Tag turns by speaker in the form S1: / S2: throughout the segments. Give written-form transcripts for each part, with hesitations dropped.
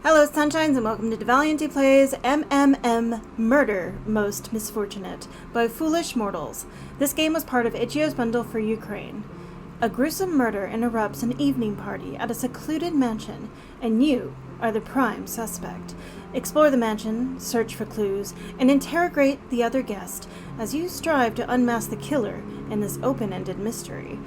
S1: Hello, Sunshines, and welcome to deValiante Plays MMM Murder Most Misfortunate by Foolish Mortals. This game was part of Itch.io's bundle for Ukraine. A gruesome murder interrupts an evening party at a secluded mansion, and you are the prime suspect. Explore the mansion, search for clues, and interrogate the other guest as you strive to unmask the killer in this open-ended mystery.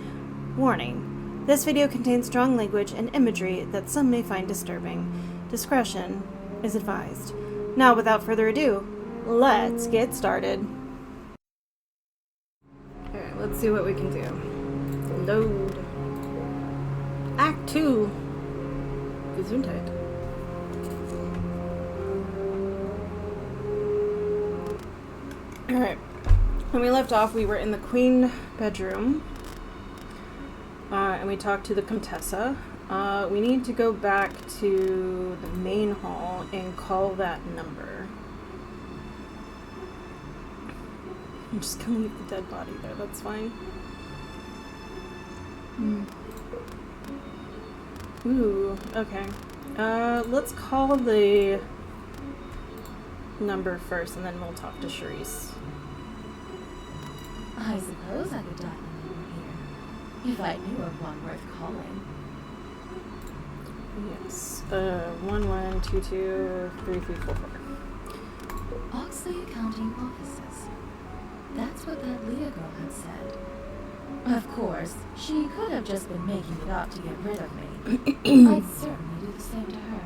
S1: Warning: this video contains strong language and imagery that some may find disturbing. Discretion is advised. Now, without further ado, let's get started. Alright, let's see what we can do. Load. Act 2. Gesundheit. Alright. When we left off, we were in the queen bedroom. And we talked to the Contessa. We need to go back to the main hall and call that number. I'm just gonna leave the dead body there, that's fine. Ooh, okay. Let's call the number first and then we'll talk to Charisse.
S2: I suppose I could dial a number here, if I knew of one worth calling.
S1: Yes. 11223344.
S2: Oxley Accounting Offices. That's what that Leah girl had said. Of course, she could have just been making it up to get rid of me. I'd certainly do the same to her.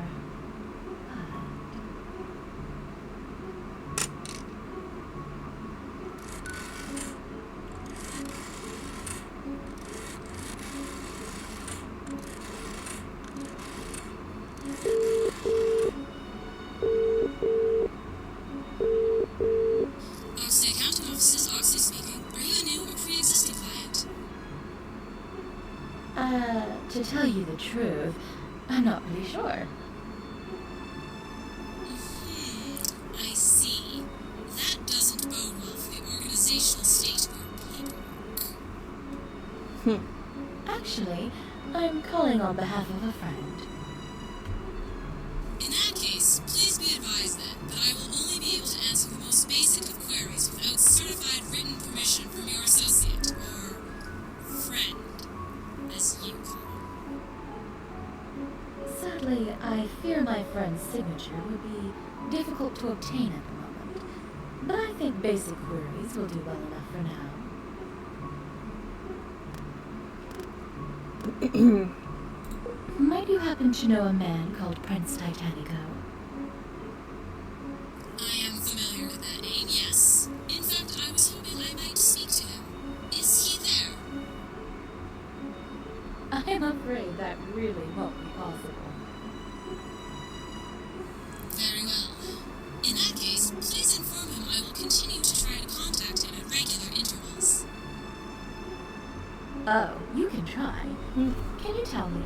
S2: To tell you the truth, I'm not really sure.
S3: I see. That doesn't bode well for the organizational state of your paperwork.
S2: Actually, I'm calling on behalf of a friend.
S3: In that case, please be advised then that I will only be able to answer the most basic of queries without certified written permission from your associate, or friend, as you call it.
S2: Sadly, I fear my friend's signature would be difficult to obtain at the moment, but I think basic queries will do well enough for now. Might you happen to know a man called Prince Titanico?
S3: I am familiar with that name, yes. In fact, I was hoping I might speak to him. Is he there?
S2: I'm afraid that really won't be possible.
S3: Very well. In that case, please inform him I will continue to try to contact him at regular intervals.
S2: Oh, you can try. Can you tell me,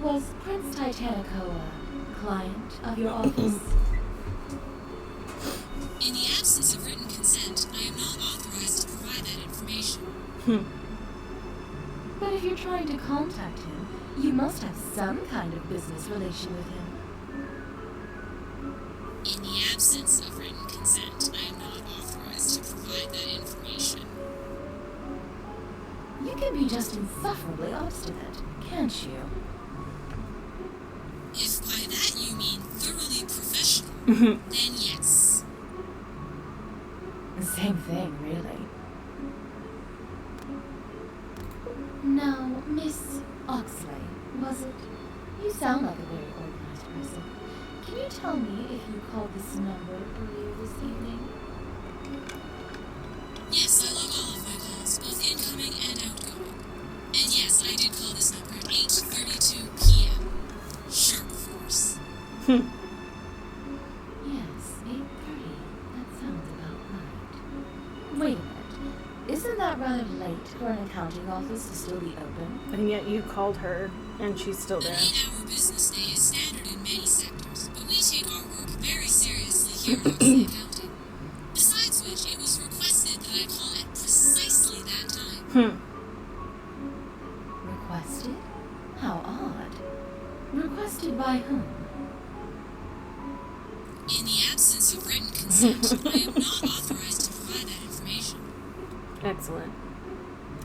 S2: was Prince Titanico a client of your office?
S3: In the absence of written consent, I am not authorized to provide that information.
S2: But if you're trying to contact him, you must have some kind of business relation with him.
S3: In the absence of written consent, I am not authorized to provide that information.
S2: You can be just insufferably obstinate, can't you?
S3: If by that you mean thoroughly professional, then yes.
S2: The same thing, really. Now, Miss Oxley, was it? You sound like a very organized person. Can you tell me if you called this number earlier this evening?
S3: Yes, I log all of my calls, both incoming and outgoing. And yes, I did call this number at 8:32 p.m. Sharp, of course.
S2: Yes, 8:30. That sounds about right. Wait a minute. Isn't that rather late for an accounting office to still be open?
S1: And yet you called her, and she's still
S3: An
S1: there.
S3: 8-hour business day is standard in many sectors, but we take our work very seriously here at Oxley Accounting. Besides which, it was requested that I call at precisely that time.
S2: Requested? How odd. Requested by whom?
S3: In the absence of written consent, I am not authorized to provide that information.
S1: Excellent.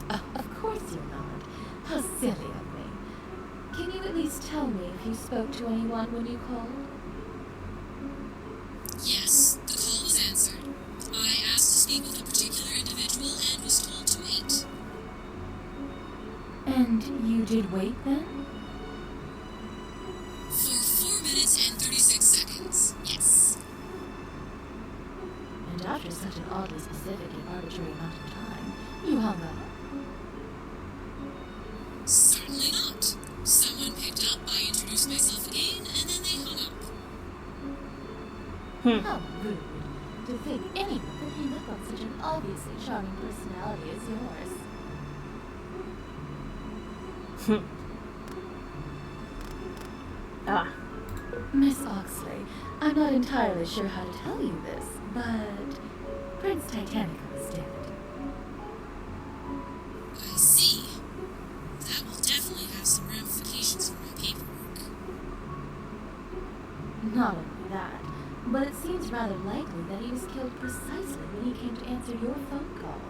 S2: Of course you're not. How silly of me. Can you at least tell me if you spoke to anyone when you called?
S3: Yes, the call was answered. I asked to speak with a particular individual and was told to wait.
S2: And you did wait then?
S3: For 4 minutes and 36 seconds, yes.
S2: And after such an oddly specific and arbitrary amount of time, you hung up?
S3: Certainly not. Someone picked up, I introduced myself again, and then they hung up.
S2: How rude. To think anyone could hang up on such an obviously charming personality as yours.
S1: Ah.
S2: Miss Oxley, I'm not entirely sure how to tell you this, but Prince Titanica is dead.
S3: I see. That will definitely have some ramifications for my paperwork.
S2: Not only that, but it seems rather likely that he was killed precisely when he came to answer your phone call.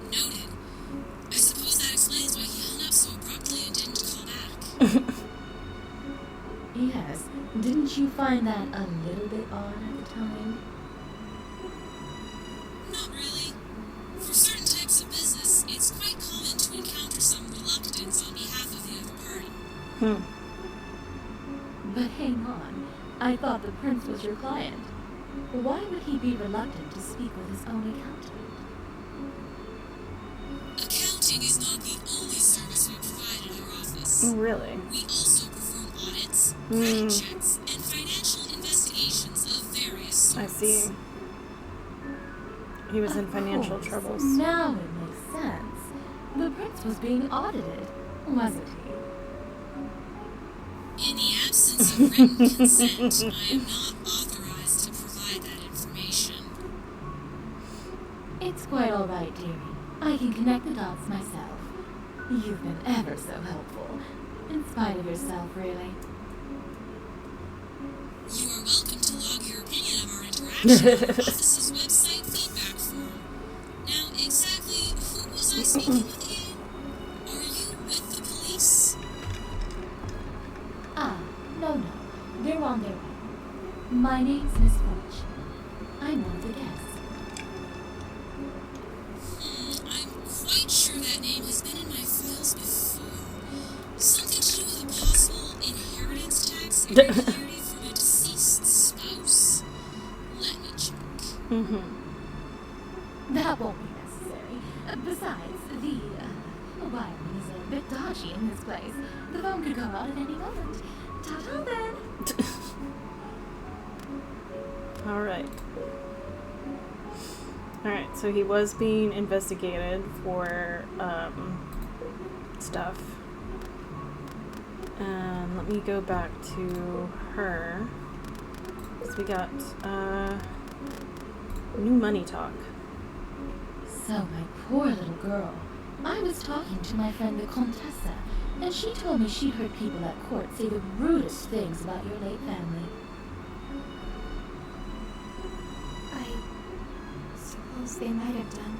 S3: Noted. I suppose that explains why he hung up so abruptly and didn't call back.
S2: Yes, didn't you find that a little bit odd at the time?
S3: Not really. For certain types of business, it's quite common to encounter some reluctance on behalf of the other party.
S2: But hang on, I thought the prince was your client. Why would he be reluctant to speak with his own accountant?
S3: Accounting is not the only service we provide in our office.
S1: Really?
S3: We also perform audits, credit checks, and financial investigations of various sorts.
S1: I see. He was in
S2: Of
S1: financial
S2: course,
S1: troubles.
S2: Now it makes sense. The prince was being audited, wasn't he?
S3: In the absence of written consent, I am not authorized to provide that information.
S2: It's quite all right, dearie. I can connect the dots myself. You've been ever so helpful. In spite of yourself, really.
S3: You are welcome to log your opinion of our interaction on the office's website feedback form. Now, exactly who was I speaking with again? Are you with the police?
S2: Ah, no. They're on their way. My name's Misfortunate. I'm one of the guests.
S3: I'm quite sure that name has been in my files before. Something to do with a possible inheritance tax irregularity from a deceased spouse? Let me check.
S2: That won't be necessary. Besides, the wiring is a bit dodgy in this place. The phone could go out at any moment. Ta-ta then!
S1: Alright, so he was being investigated for stuff. And let me go back to her. So we got new money talk.
S2: So, my poor little girl. I was talking to my friend the Contessa, and she told me she'd heard people at court say the rudest things about your late family.
S4: I suppose they might have done.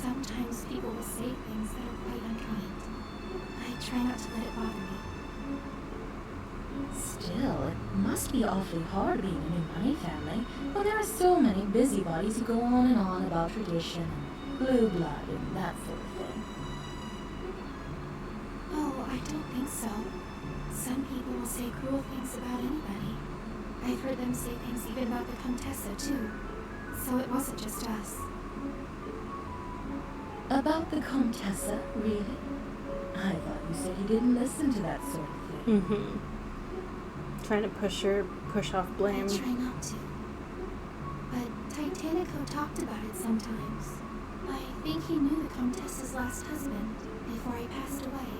S4: Sometimes people will say things that are quite unkind. I try not to let it bother me.
S2: Still, it must be awfully hard being a new money family when there are so many busybodies who go on and on about tradition and blue blood and that sort of thing.
S4: Oh, I don't think so. Some people will say cruel things about anybody. I've heard them say things even about the Contessa, too. So it wasn't just us.
S2: About the Contessa, really? I thought you said you didn't listen to that sort of thing.
S1: Trying to push off blame.
S4: I try not to. But Titanico talked about it sometimes. I think he knew the Contessa's last husband before he passed away.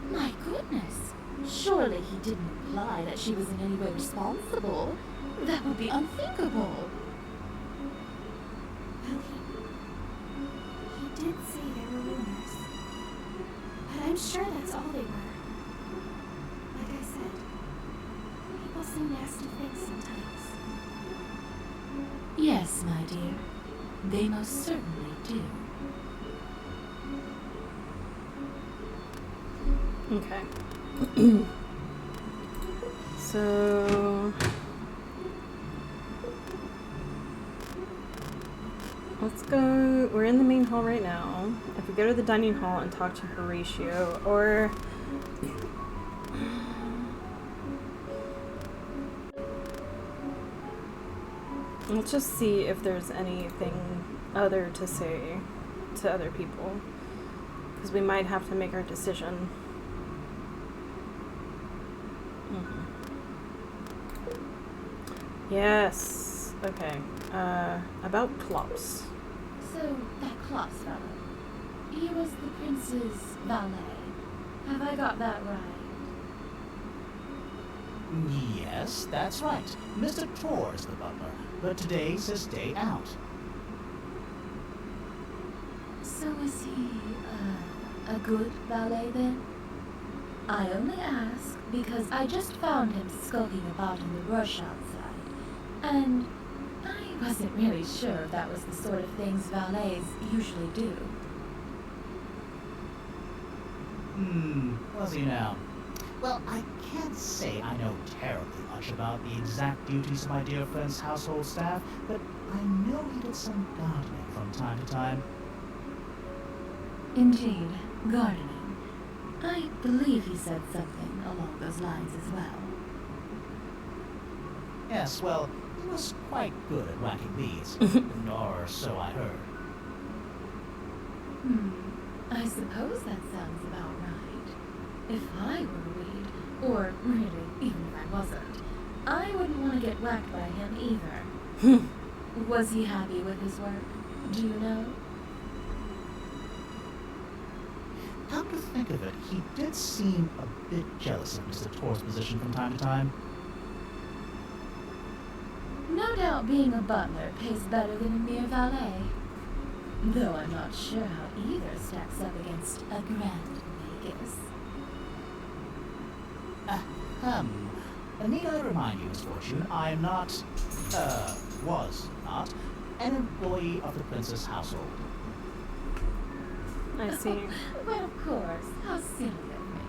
S2: My goodness! Surely he didn't imply that she was in any way responsible. That would be unthinkable.
S4: Well, he did say there were rumors. But I'm sure that's all they were. Like I said, so nasty things sometimes.
S2: Yes, my dear. They most certainly do.
S1: Okay. So let's go. We're in the main hall right now. If we go to the dining hall and talk to Horatio, or let's just see if there's anything other to say to other people, because we might have to make our decision. Yes. Okay. About Klops.
S2: So, that Klops fellow, he was the prince's valet. Have I got that right?
S5: Yes, that's right. Mr. Tor is the butler, but today's his day out.
S2: So is he, a good valet then? I only ask because I just found him skulking about in the rush outside, and I wasn't really sure if that was the sort of things valets usually do.
S5: Was he now? Well, I can't say I know terribly much about the exact duties of my dear friend's household staff, but I know he did some gardening from time to time.
S2: Indeed, gardening. I believe he said something along those lines as well.
S5: Yes, well, he was quite good at whacking weeds, or so I heard.
S2: I suppose that sounds about right. If I were a weed, or really, even if I wasn't, I wouldn't want to get whacked by him either. Was he happy with his work? Do you know?
S5: Come to think of it, he did seem a bit jealous of Mr. Tor's position from time to time.
S2: No doubt being a butler pays better than a mere valet. Though I'm not sure how either stacks up against a grand Vegas.
S5: Need I remind you, Misfortune, I am not, was not, an employee of the Princess household.
S1: I see.
S2: Well, of course. How silly of me.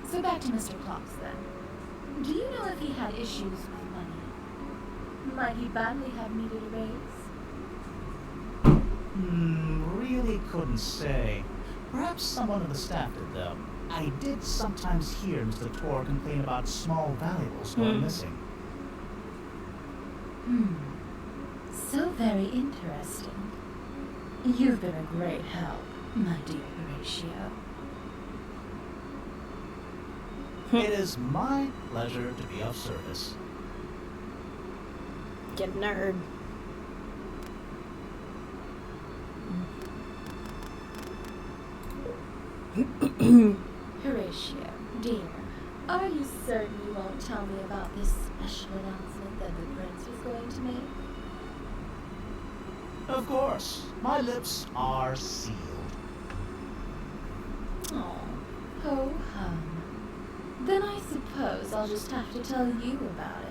S2: So back to Mr. Klops, then. Do you know if he had issues with money? Might he badly have needed a raise?
S5: Really couldn't say. Perhaps someone of the staff did, though. I did sometimes hear Mr. Tor complain about small valuables going missing.
S2: So very interesting. You've been a great help, my dear Horatio.
S5: It is my pleasure to be of service.
S1: Get nerd.
S2: Horatio, dear, are you certain you won't tell me about this special announcement that the prince was going to make?
S5: Of course, my lips are sealed.
S2: Oh, ho hum. Then I suppose I'll just have to tell you about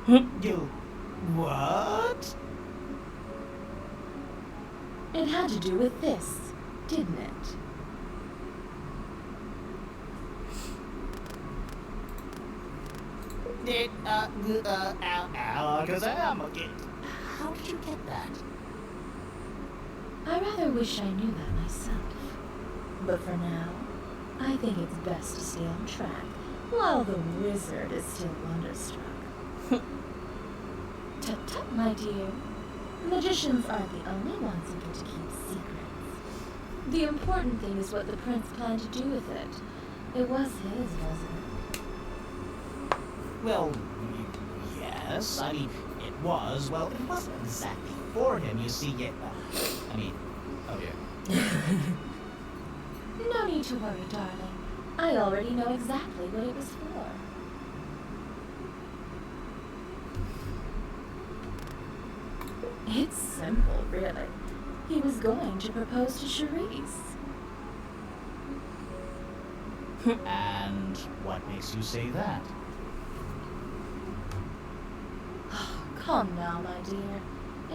S2: it.
S5: You... what?
S2: It had to do with this, didn't it?
S5: Alakazam. How did you get that?
S2: I rather wish I knew that myself. But for now, I think it's best to stay on track while the wizard is still wonderstruck. Tut-tut, my dear. Magicians aren't the only ones who get to keep secrets. The important thing is what the prince planned to do with it. It was his, wasn't it?
S5: Well, yes. I mean, it was. Well, it wasn't exactly for him, you see. Oh dear.
S2: No need to worry, darling. I already know exactly what it was for. It's simple, really. He was going to propose to Charisse.
S5: And what makes you say that?
S2: Come now, my dear.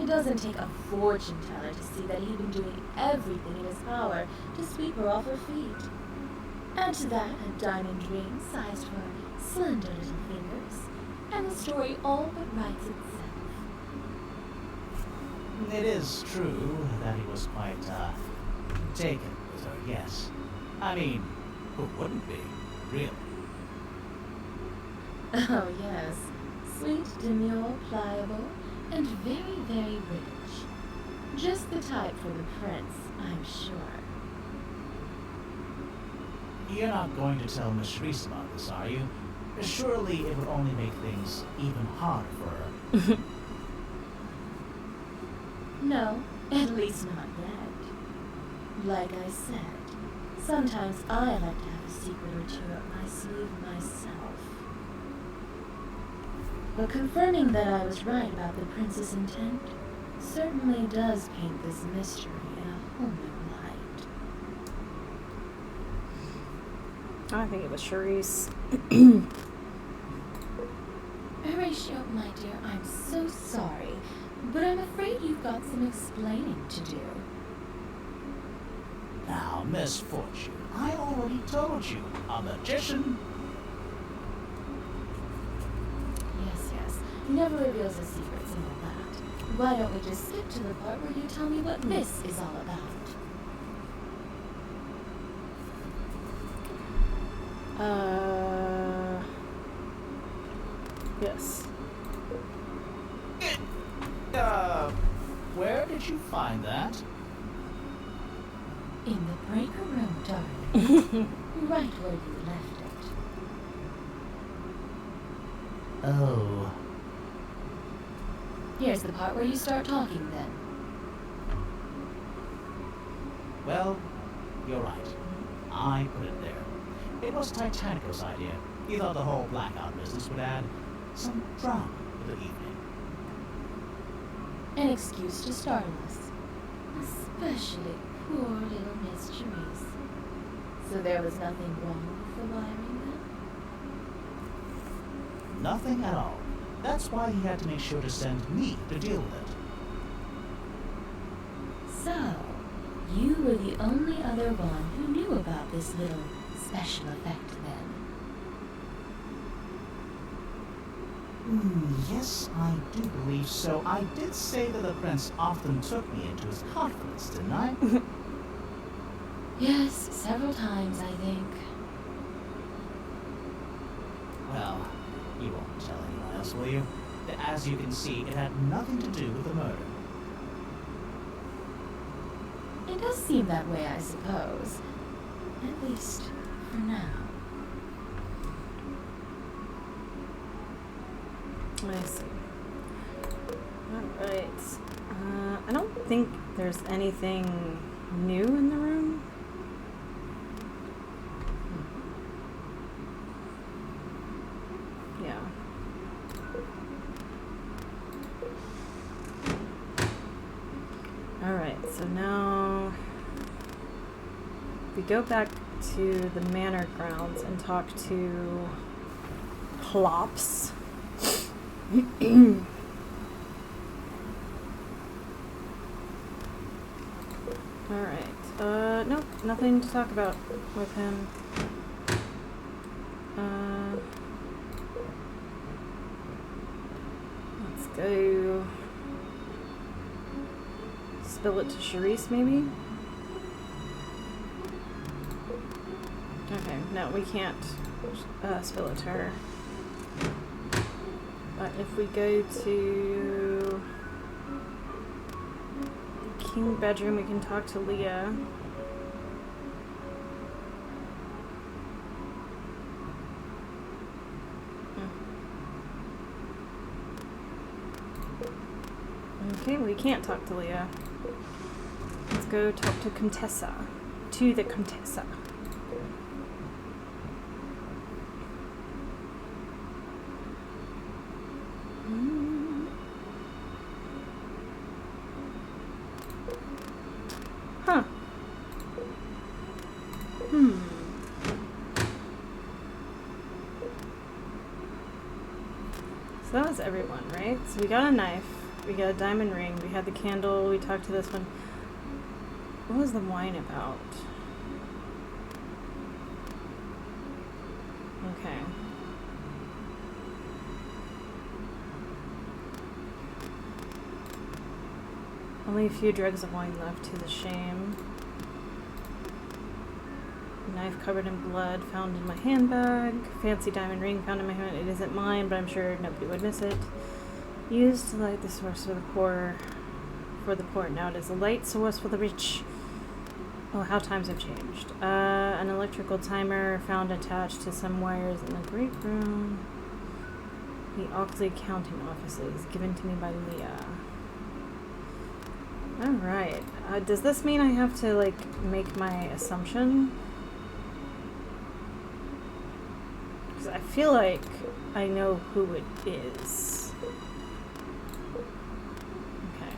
S2: It doesn't take a fortune teller to see that he'd been doing everything in his power to sweep her off her feet. Add to that a diamond ring sized for slender little fingers, and the story all but writes itself.
S5: It is true that he was quite, taken with her, yes. I mean, who wouldn't be, really?
S2: Oh, yes. Sweet, demure, pliable, and very, very rich. Just the type for the prince, I'm sure.
S5: You're not going to tell Miss Reese about this, are you? Surely it would only make things even harder for her.
S2: No, at least not yet. Like I said, sometimes I like to have a secret or two up my sleeve myself. But confirming that I was right about the prince's intent certainly does paint this mystery in a whole new light.
S1: I think it was Charisse.
S2: Horatio, my dear, I'm so sorry, but I'm afraid you've got some explaining to do.
S5: Now, Misfortune, I already told you, a magician.
S2: Yes, he never reveals his secrets and all that. Why don't we just skip to the part where you tell me what this is all about?
S1: Yes.
S5: Where did you find that?
S2: In the breaker room, darling. Right where you left it.
S5: Oh.
S2: Here's the part where you start talking then.
S5: Well, you're right. I put it there. It was Titanico's idea. He thought the whole blackout business would add some drama to the evening.
S2: An excuse to startle us. Especially poor little Miss Charisse. So there was nothing wrong with the wiring then?
S5: Nothing at all. That's why he had to make sure to send me to deal with it.
S2: So, you were the only other one who knew about this little special effect then?
S5: Yes, I do believe so. I did say that the prince often took me into his confidence, didn't I?
S2: Yes, several times, I think.
S5: Well, you won't tell anyone else, will you? As you can see, it had nothing to do with the murder.
S2: It does seem that way, I suppose. At least, for now.
S1: I see. Alright. I don't think there's anything new in the room. Yeah. Alright, so now we go back to the manor grounds and talk to Plops. Alright, nope, nothing to talk about with him. Let's go spill it to Charisse, maybe? Okay, no, we can't spill it to her. But if we go to the king bedroom, we can talk to Leah. Okay, we can't talk to Leah. Let's go talk to Contessa. To the Contessa. Huh. So that was everyone, right? So we got a knife, we got a diamond ring, we had the candle, we talked to this one. What was the wine about? Okay. Only a few dregs of wine left to the shame. Knife covered in blood found in my handbag. Fancy diamond ring found in my hand. It isn't mine, but I'm sure nobody would miss it. Used to light the source for the poor. For the poor. Now it is a light source for the rich. Oh, how times have changed. An electrical timer found attached to some wires in the great room. The Oxley accounting offices given to me by Leah. Alright. Does this mean I have to, like, make my assumption? Because I feel like I know who it is. Okay.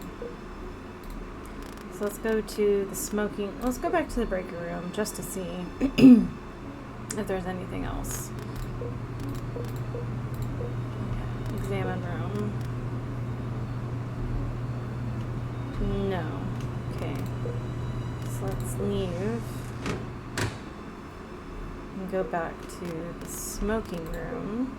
S1: So let's go to the smoking... Let's go back to the breaker room just to see if there's anything else. Okay. Examine room. No. Okay. So let's leave and go back to the smoking room.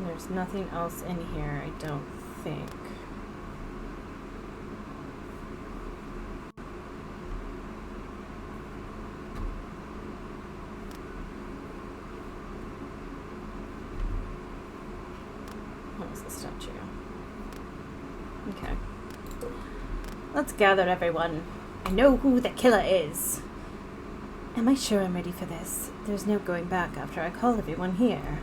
S1: There's nothing else in here, I don't think. What was the statue? Okay. Let's gather everyone. I know who the killer is. Am I sure I'm ready for this? There's no going back after I call everyone here.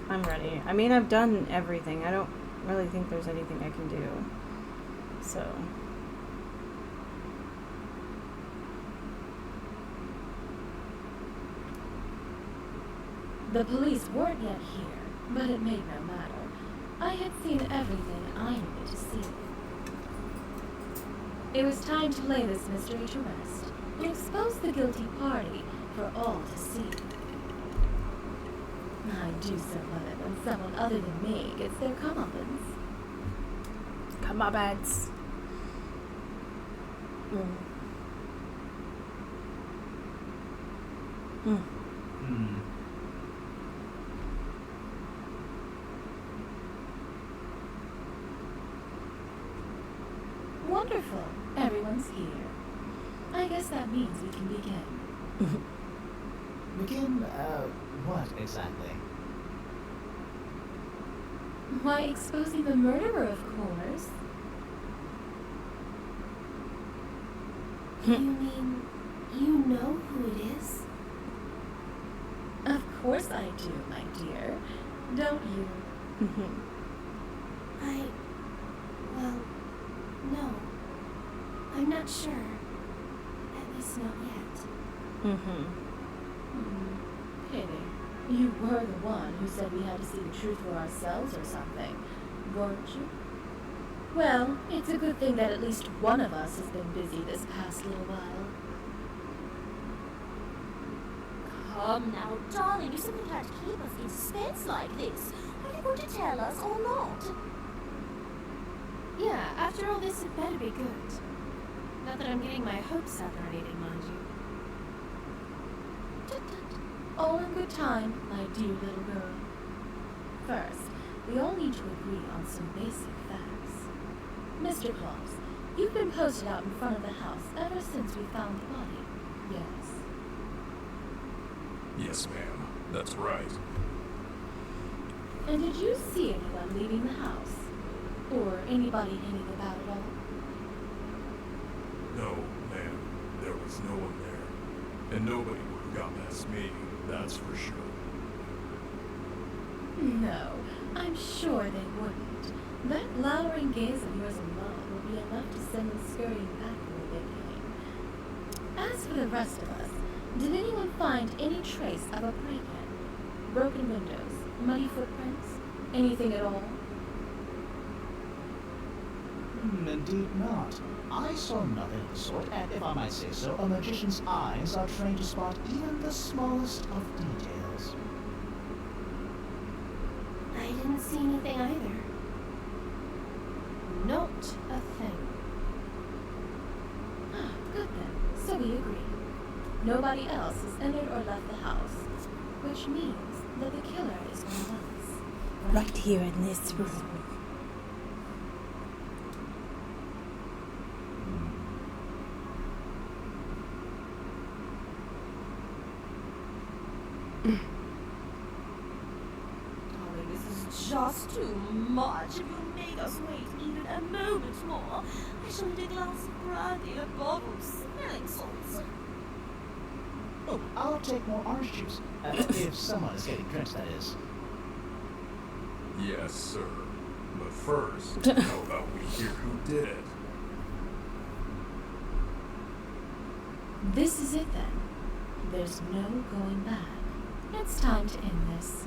S1: I'm ready. I mean, I've done everything. I don't really think there's anything I can do. So...
S2: The police weren't yet here, but it made no matter. I had seen everything I needed to see. It was time to lay this mystery to rest and expose the guilty party for all to see. I do so love it when someone other than me gets their comeuppance.
S1: Comeuppance.
S2: Wonderful. Everyone's here. I guess that means we can begin.
S5: Begin, what exactly?
S2: Why, exposing the murderer, of course.
S4: You mean you know who it is?
S2: Of course I do, my dear. Don't you?
S4: Well, no. I'm not sure. At least not yet.
S2: Pity. You were the one who said we had to see the truth for ourselves or something, weren't you? Well, it's a good thing that at least one of us has been busy this past little while.
S6: Come now, darling, you simply can't keep us in suspense like this. Are you going to tell us or not?
S4: Yeah, after all this, it better be good. Not that I'm getting my hopes up or anything, mind you.
S2: Tut-tut. All in good time, my dear little girl. First, we all need to agree on some basic facts. Mr. Claus, you've been posted out in front of the house ever since we found the body, yes?
S7: Yes, ma'am. That's right.
S2: And did you see anyone leaving the house? Or anybody hanging about at all?
S7: No, ma'am. There was no one there. And nobody would have got past me, that's for sure.
S2: No, I'm sure they wouldn't. That glowering gaze of yours alone will be enough to send them scurrying back where they came. As for the rest of us, did anyone find any trace of a break-in? Broken windows, muddy footprints, anything at all?
S5: Indeed not. I saw nothing of the sort, and if I might say so, a magician's eyes are trained to spot even the smallest of details.
S4: I didn't see anything either.
S2: Not a thing. Good then. So we agree. Nobody else has entered or left the house, which means that the killer is one of us.
S1: Right here in this room.
S6: Darling, this is just too much. If you make us wait even a moment more, I shall need a glass of brandy and a bottle of smelling salts.
S5: Oh, I'll take more orange juice. If someone is getting drenched, that is.
S7: Yes, sir. But first, how about we hear who did it?
S2: This is it then. There's no going back. It's time to end this.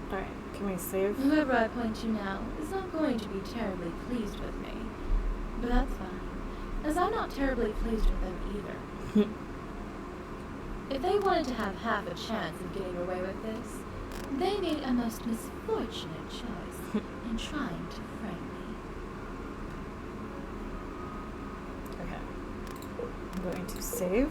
S1: Alright, can we save?
S2: Whoever I point to now is not going to be terribly pleased with me. But that's fine, as I'm not terribly pleased with them either. If they wanted to have half a chance of getting away with this, they made a most misfortunate choice in trying to frame me.
S1: Okay. I'm going to save.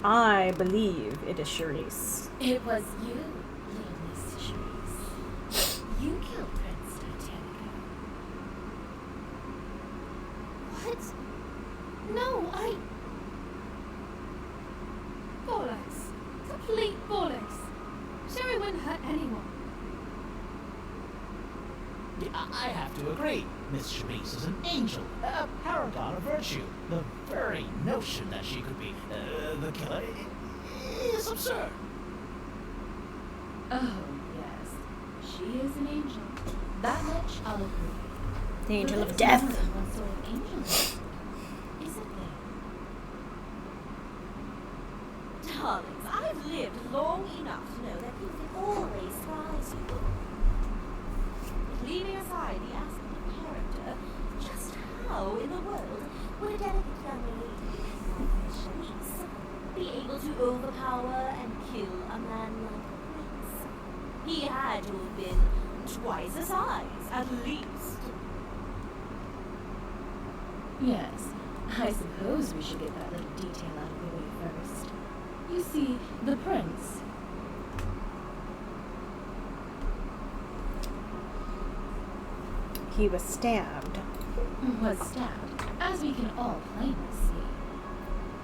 S1: I believe it is Charisse.
S2: It was you, little Miss Charisse. You killed Prince Titanico.
S4: What? No,
S8: Bollocks. Complete bollocks. Sherry wouldn't hurt anyone.
S5: I have to agree. Miss Charisse is an angel, a paragon of virtue. The very notion that she could be the killer is absurd.
S2: Oh, yes. She is an angel. That much I'll agree.
S1: The angel
S2: But
S1: of
S2: there's
S1: death.
S2: more than one sort of angel, isn't there?
S6: Darlings, I've lived long enough to know that beauty always surprise you. But leaving aside the aspect of character, just how in the world would a delicate young lady like Charisse be able to overpower and kill a man like Prince? He had to have been twice the size, at least.
S2: Yes, I suppose we should get that little detail out of the way first. You see, the prince.
S1: He was stabbed.
S2: Was stabbed, as we can all plainly see.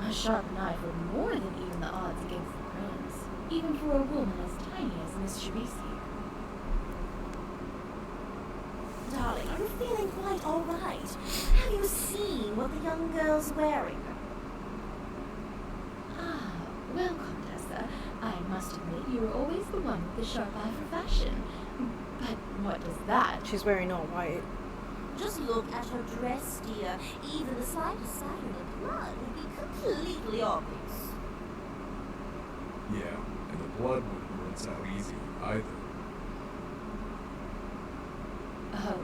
S2: A sharp knife would more than even the odds against the prince, even for a woman as tiny as Miss Charisse here.
S6: Darling, are you feeling quite all right? Have you seen what the young girl's wearing?
S2: Ah, well, Contessa, I must admit you were always the one with the sharp eye for fashion. But what does that?
S1: She's wearing all white.
S6: Just look at her dress, dear. Even the slightest pattern of blood would be completely obvious.
S7: Yeah, and the blood wouldn't rinse out easy either.
S2: Oh,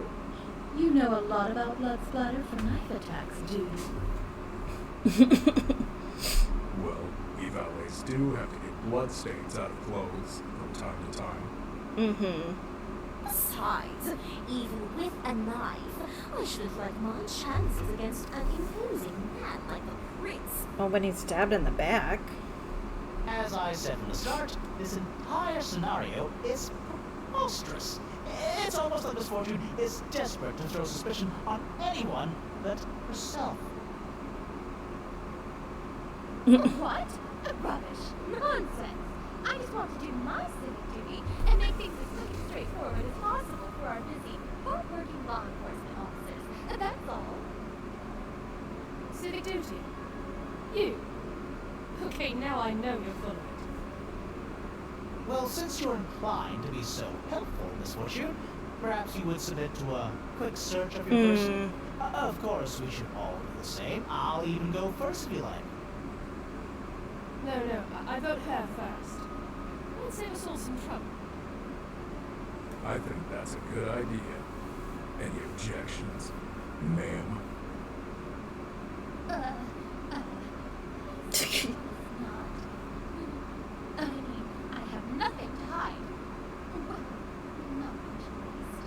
S2: you know a lot about blood splatter from knife attacks, do you?
S7: Well, we valets do have to get blood stains out of clothes from time to time.
S1: Mm-hmm.
S6: Besides, even with a knife, I shouldn't like my chances against an imposing man like the prince.
S1: Well, when he's stabbed in the back.
S5: As I said from the start, this entire scenario is preposterous. It's almost like Misfortune is desperate to throw suspicion on anyone but herself.
S8: What? Rubbish. Nonsense. I just want to do my civic duty and make things as quick and straightforward as possible for our busy, hard-working law enforcement officers. And that's all. Civic duty? You? Okay, now I know you're full of it.
S5: Well, since you're inclined to be so helpful, Miss Fortune, perhaps you would submit to a quick search of your person. Of course, we should all do the same. I'll even go first if you like.
S8: No, I vote her first. Let's save us all some trouble.
S7: I think that's a good idea. Any objections, ma'am?
S8: Not. I mean, I have nothing to hide. Well, not much at least.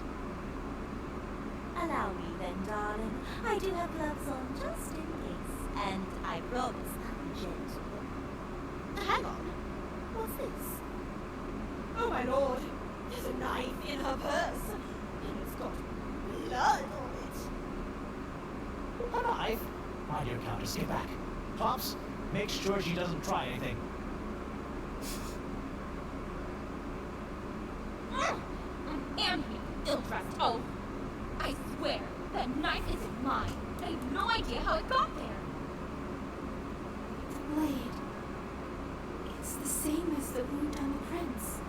S6: Allow me then, darling. I do have gloves on just in case, and I promise I'll be gentle. Hang on. What's this? Oh my lord! There's a knife in her purse, and it's got blood on it.
S5: A knife? My dear Countess, get back. Pops, make sure she doesn't try anything.
S8: And you ill-dressed oaf! I swear, that knife isn't mine. I have no idea how it got there.
S4: The blade. It's the same as the wound on the prince.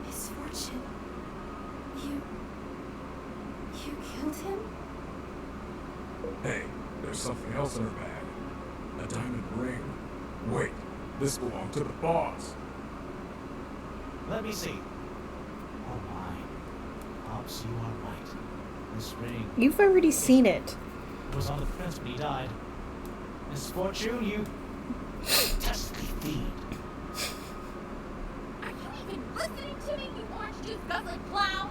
S4: Misfortune. You killed him?
S7: Hey, there's something else in her bag. A diamond ring. Wait, this belonged to the boss.
S5: Let me see. Oh my. Pops, you are right. This ring
S1: You've already seen it.
S5: was on the prince when he died. Misfortune, you dastardly fiend.
S8: Are you even listening to me, you orange juice guzzling clown?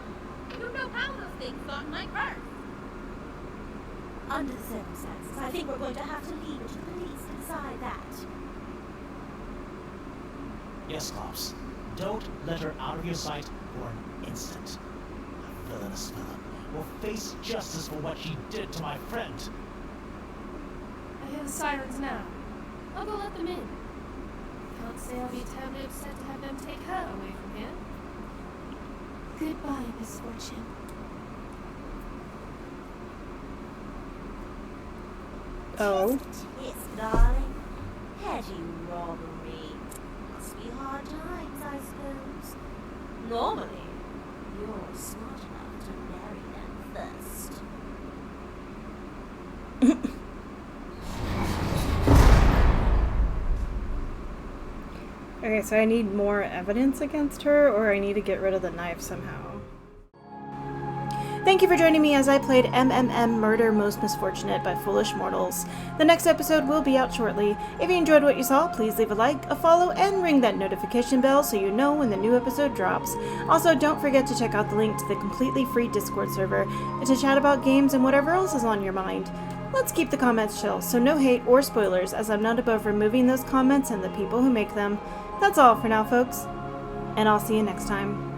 S8: I don't know how those things got in my purse.
S6: Under the circumstances, I think we're going to have to leave it to the police to decide that.
S5: Yes, Pops. Don't let her out of your sight for an instant. A villainous villain will face justice for what she did to my friend.
S9: I hear the sirens now. I'll go let them in. Can't say I'll be terribly upset to have them take her away from here.
S4: Goodbye, Misfortune.
S1: Oh.
S6: Yes, darling. Petty robbery. Must be hard times, I suppose. Normally, you're smart enough to marry them first.
S1: Okay, so I need more evidence against her, or I need to get rid of the knife somehow. Thank you for joining me as I played Murder Most Misfortunate by Foolish Mortals. The next episode will be out shortly. If you enjoyed what you saw, please leave a like, a follow, and ring that notification bell so you know when the new episode drops. Also, don't forget to check out the link to the completely free Discord server to chat about games and whatever else is on your mind. Let's keep the comments chill, so no hate or spoilers, as I'm not above removing those comments and the people who make them. That's all for now, folks, and I'll see you next time.